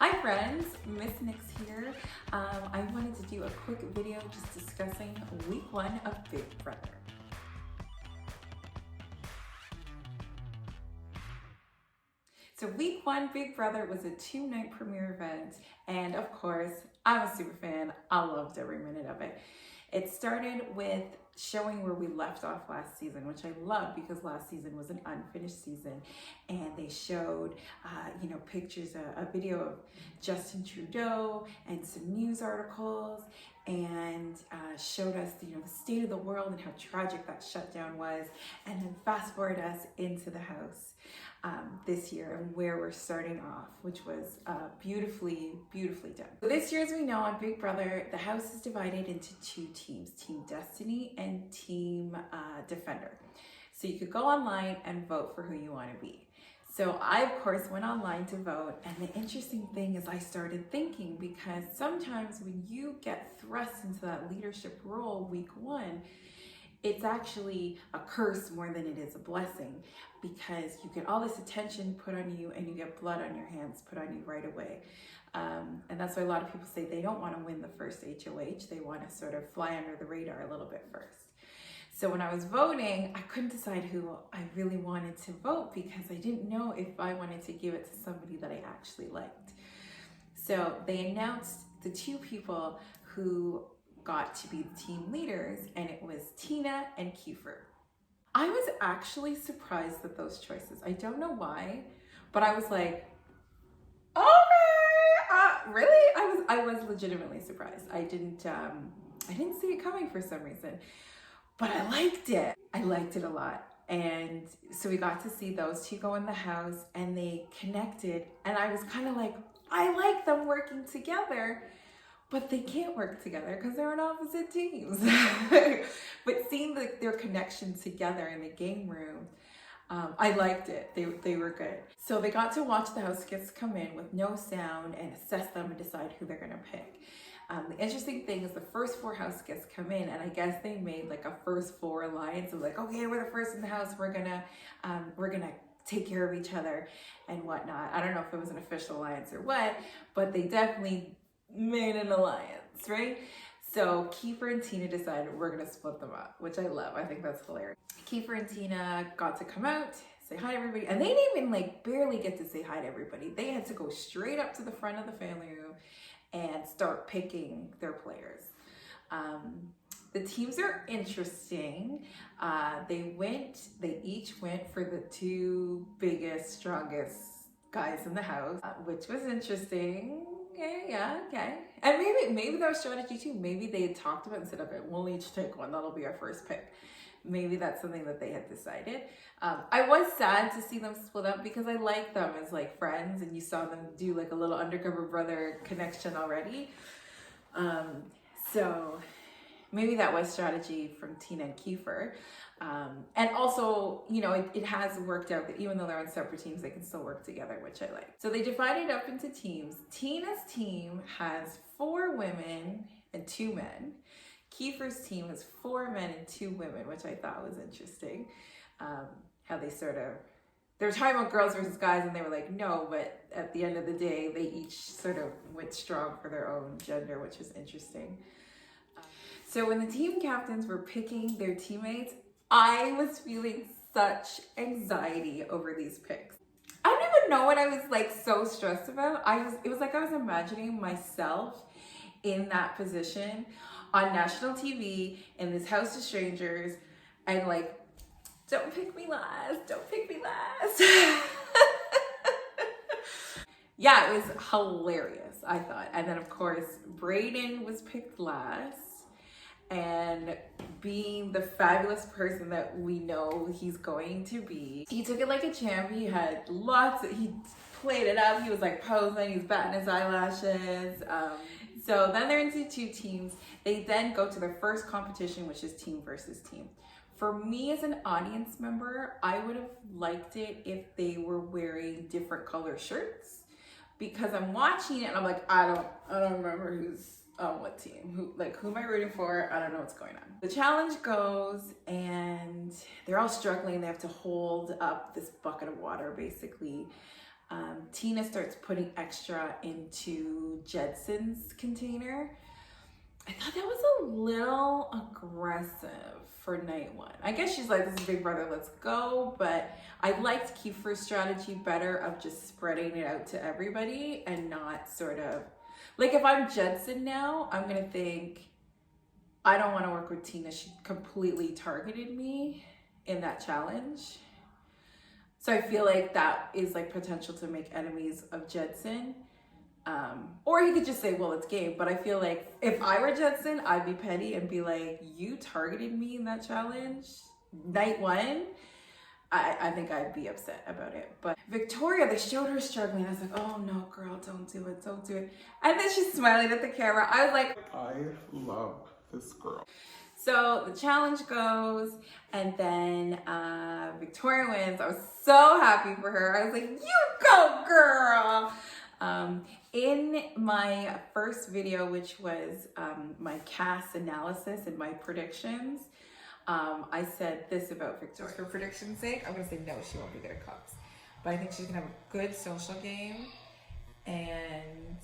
Hi friends, Miss Nix here. I wanted to do a quick video just discussing week 1 of Big Brother. So week 1 Big Brother was a 2-night premiere event, and of course, I'm a super fan. I loved every minute of it. It started with showing where we left off last season, which I love because last season was an unfinished season, and they showed pictures, a video of Justin Trudeau and some news articles, and showed us the state of the world and how tragic that shutdown was, and then fast forward us into the house this year and where we're starting off, which was beautifully done. So this year, as we know, on Big Brother, the house is divided into 2 teams, Team Destiny and Team Defender. So you could go online and vote for who you want to be. So I, of course, went online to vote, and the interesting thing is I started thinking, because sometimes when you get thrust into that leadership role week 1, it's actually a curse more than it is a blessing, because you get all this attention put on you and you get blood on your hands put on you right away. And that's why a lot of people say they don't want to win the first HOH. They want to sort of fly under the radar a little bit first. So when I was voting, I couldn't decide who I really wanted to vote, because I didn't know if I wanted to give it to somebody that I actually liked. So they announced the 2 people who got to be the team leaders, and it was Tina and Kiefer. I was actually surprised at those choices. I don't know why, but I was like, okay, really? I was legitimately surprised. I didn't see it coming for some reason, but I liked it. I liked it a lot. And so we got to see those 2 go in the house, and they connected, and I was kind of like, I like them working together. But they can't work together because they're on opposite teams. But seeing their connection together in the game room, I liked it. They were good. So they got to watch the house guests come in with no sound and assess them and decide who they're going to pick. The interesting thing is the first 4 house guests come in, and I guess they made like a first 4 alliance of like, okay, we're the first in the house. We're gonna take care of each other and whatnot. I don't know if it was an official alliance or what, but they definitely made an alliance, right? So Kiefer and Tina decided we're gonna split them up, which I love. I think that's hilarious. Kiefer and Tina got to come out, say hi to everybody, and they didn't even barely get to say hi to everybody. They had to go straight up to the front of the family room and start picking their players. The teams are interesting. They each went for the 2 biggest, strongest guys in the house, which was interesting. Okay. And maybe that was strategy too. Maybe they had talked about it and said, okay, we'll each take one. That'll be our first pick. Maybe that's something that they had decided. I was sad to see them split up, because I like them as friends, and you saw them do a little undercover brother connection already. So maybe that was strategy from Tina and Kiefer. And also, it has worked out that even though they're on separate teams, they can still work together, which I like. So they divided up into teams. Tina's team has 4 women and 2 men. Kiefer's team has 4 men and 2 women, which I thought was interesting. How they they were talking about girls versus guys, and they were like, no, but at the end of the day, they each sort of went strong for their own gender, which was interesting. So when the team captains were picking their teammates, I was feeling such anxiety over these picks. I don't even know what I was so stressed about. It was like I was imagining myself in that position on national TV in this house of strangers, and don't pick me last, don't pick me last. Yeah, it was hilarious, I thought. And then of course, Brayden was picked last. And being the fabulous person that we know he's going to be, he took it like a champ. He played it up. He was posing, he was batting his eyelashes. So then they're into 2 teams. They then go to their first competition, which is team versus team. For me as an audience member, I would have liked it if they were wearing different color shirts, because I'm watching it and I'm like, I don't remember who's on what team, who am I rooting for? I don't know what's going on. The challenge goes, and they're all struggling. They have to hold up this bucket of water, basically, Tina starts putting extra into Jedson's container. I thought that was a little aggressive for night one. I guess she's like, this is Big Brother, let's go. But I liked Kiefer's strategy better of just spreading it out to everybody and not sort of, like if I'm Jedson now, I'm gonna think, I don't wanna work with Tina. She completely targeted me in that challenge. So I feel like that is like potential to make enemies of Jedson. Or he could just say, well, it's game. But I feel like if I were Jedson, I'd be petty and be like, you targeted me in that challenge night one. I think I'd be upset about it. But Victoria, they showed her struggling. I was like, oh no, girl, don't do it, don't do it. And then she's smiling at the camera. I was like, I love this girl. So the challenge goes, and then Victoria wins. I was so happy for her. I was like, you go, girl. In my first video, which was my cast analysis and my predictions, I said this about Victoria. For prediction's sake, I'm gonna say no, she won't be good at cups. But I think she's gonna have a good social game, and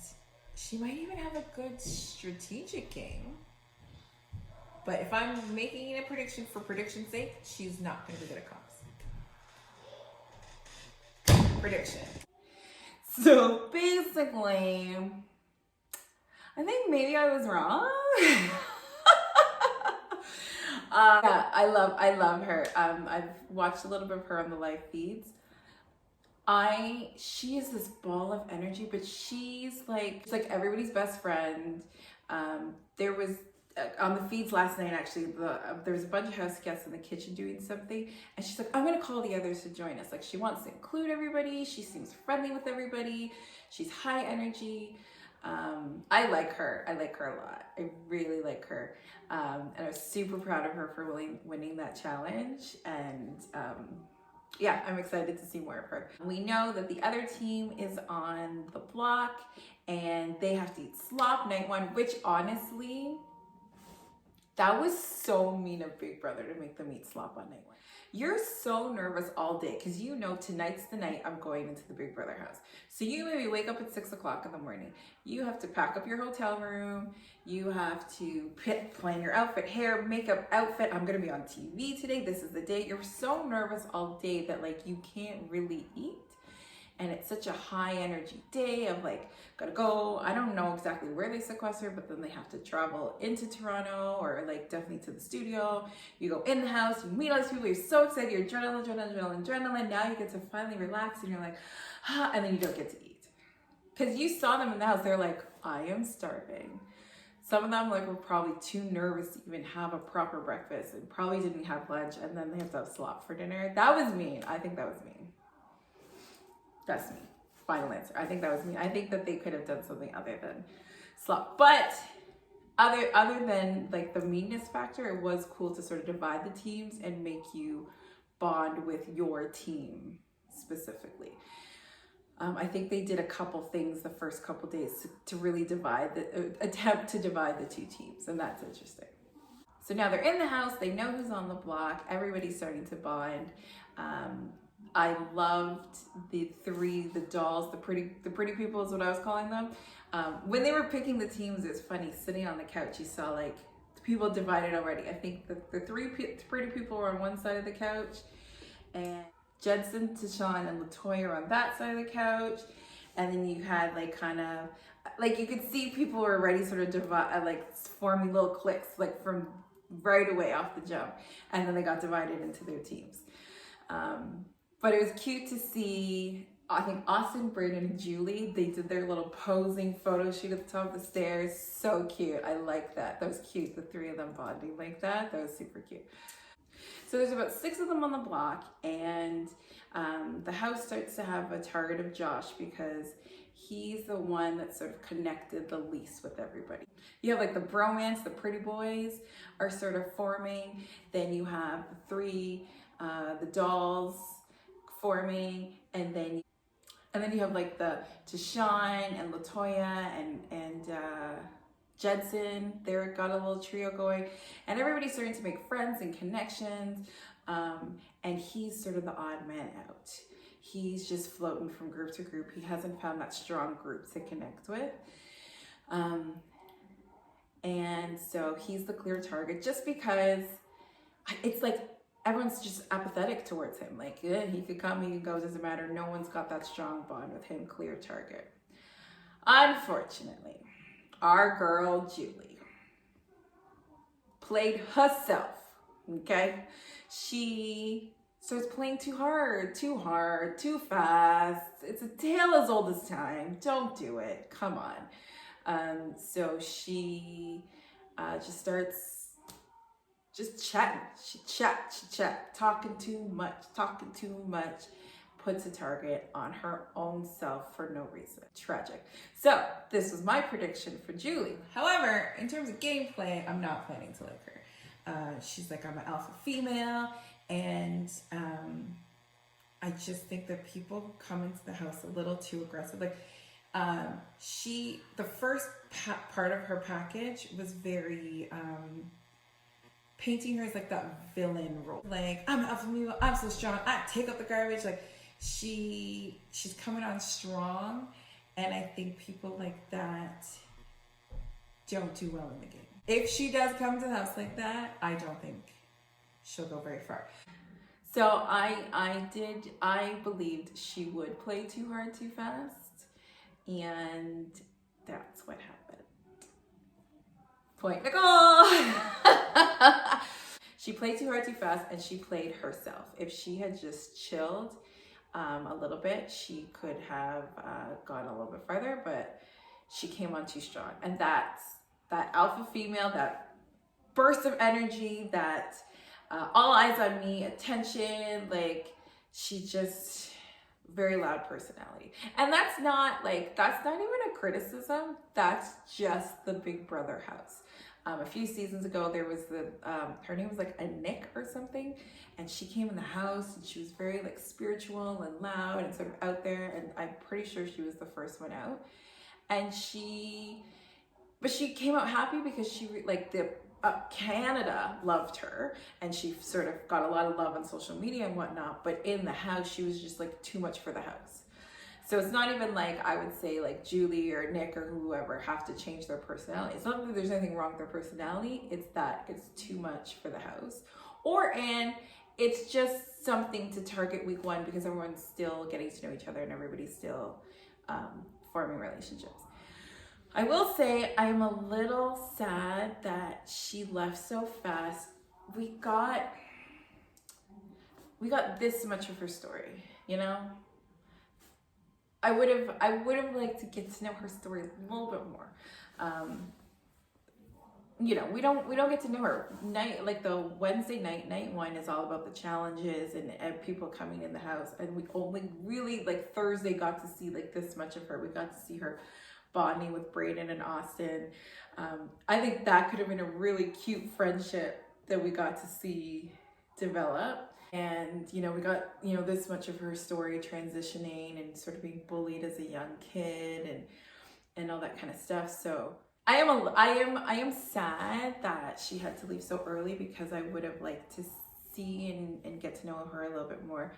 she might even have a good strategic game. But if I'm making a prediction for prediction's sake, she's not gonna be good at cups. Prediction. So basically, I think maybe I was wrong. Yeah, I love her. I've watched a little bit of her on the live feeds. She is this ball of energy, but she's like everybody's best friend. There was on the feeds last night, actually, there was a bunch of house guests in the kitchen doing something, and she's like, I'm gonna call the others to join us. Like, she wants to include everybody. She seems friendly with everybody. She's high energy. I like her. I like her a lot. I really like her. And I was super proud of her for winning that challenge. And yeah, I'm excited to see more of her. We know that the other team is on the block and they have to eat slop night one, which honestly, that was so mean of Big Brother to make them eat slop on night one. You're so nervous all day because you know tonight's the night I'm going into the Big Brother house. So you maybe wake up at 6 o'clock in the morning. You have to pack up your hotel room. You have to plan your outfit, hair, makeup, outfit. I'm gonna be on TV today. This is the day. You're so nervous all day that like you can't really eat. And it's such a high energy day of like, gotta go. I don't know exactly where they sequester, but then they have to travel into Toronto or like definitely to the studio. You go in the house, you meet all these people, you're so excited, you're adrenaline. Now you get to finally relax and you're like, ah, and then you don't get to eat. Cause you saw them in the house, they're like, I am starving. Some of them like were probably too nervous to even have a proper breakfast and probably didn't have lunch, and then they have to have slop for dinner. That was mean. I think that was mean. That's me. Final answer. I think that was me. I think that they could have done something other than slop. But other than like the meanness factor, it was cool to sort of divide the teams and make you bond with your team specifically. I think they did a couple things the first couple days to really attempt to divide the two teams, and that's interesting. So now they're in the house, they know who's on the block, everybody's starting to bond. I loved the dolls, the pretty people is what I was calling them. When they were picking the teams, it was funny, sitting on the couch, you saw like the people divided already. I think the three pretty people were on one side of the couch, and Jedson, Tashawn, and Latoya were on that side of the couch. And then you had like kind of, like you could see people were already sort of like forming little cliques, like from right away off the jump. And then they got divided into their teams. But it was cute to see, I think Austin, Brayden, and Julie, they did their little posing photo shoot at the top of the stairs. So cute. I like that. That was cute. The three of them bonding like that. That was super cute. So there's about 6 of them on the block, and the house starts to have a target of Josh because he's the one that sort of connected the least with everybody. You have like the bromance, the pretty boys are sort of forming. Then you have the dolls forming, and then you have like the Tashawn and Latoya and Jedson. They got a little trio going, and everybody's starting to make friends and connections. And he's sort of the odd man out. He's just floating from group to group. He hasn't found that strong group to connect with. And so he's the clear target just because it's like everyone's just apathetic towards him. Like, yeah, he could come, he could go, doesn't matter. No one's got that strong bond with him, clear target. Unfortunately, our girl Julie played herself, okay? She starts playing too hard, too fast. It's a tale as old as time. Don't do it, come on. So she just starts chatting. She chat, talking too much, puts a target on her own self for no reason. Tragic. So this was my prediction for Julie. However, in terms of gameplay, I'm not planning to like her. She's like, I'm an alpha female, and I just think that people come into the house a little too aggressive. Like, the first part of her package was very painting her as like that villain role. Like, I'm alpha male, I'm so strong, I take up the garbage. Like, she's coming on strong, and I think people like that don't do well in the game. If she does come to the house like that, I don't think she'll go very far. So I believed she would play too hard, too fast, and that's what happened. Point Nicole! She played too hard, too fast, and she played herself. If she had just chilled a little bit, she could have gone a little bit farther, but she came on too strong. And that's that alpha female, that burst of energy, that all eyes on me, attention, like, she just, very loud personality. And that's not even a criticism, that's just the Big Brother house. A few seasons ago, there was her name was like a Nick or something, and she came in the house and she was very like spiritual and loud and sort of out there, and I'm pretty sure she was the first one out. And she came out happy because she Canada loved her, and she sort of got a lot of love on social media and whatnot, but in the house, she was just like too much for the house. So it's not even like, I would say like Julie or Nick or whoever have to change their personality. It's not that there's anything wrong with their personality, it's that it's too much for the house. And it's just something to target week one because everyone's still getting to know each other and everybody's still forming relationships. I will say I'm a little sad that she left so fast. We got this much of her story, you know? I would have liked to get to know her story a little bit more. You know, we don't get to know her. The Wednesday night one is all about the challenges and people coming in the house, and we only really like Thursday got to see like this much of her. We got to see her bonding with Brayden and Austin. I think that could have been a really cute friendship that we got to see develop. And, you know, we got, you know, this much of her story transitioning and sort of being bullied as a young kid and all that kind of stuff. So I am sad that she had to leave so early because I would have liked to see and get to know her a little bit more.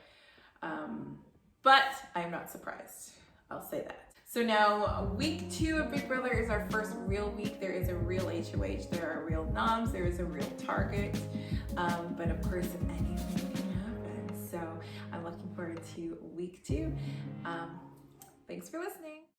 But I'm not surprised. I'll say that. So now week 2 of Big Brother is our first real week. There is a real HOH, there are real noms, there is a real target. But of course, anything can happen. So I'm looking forward to week 2. Thanks for listening.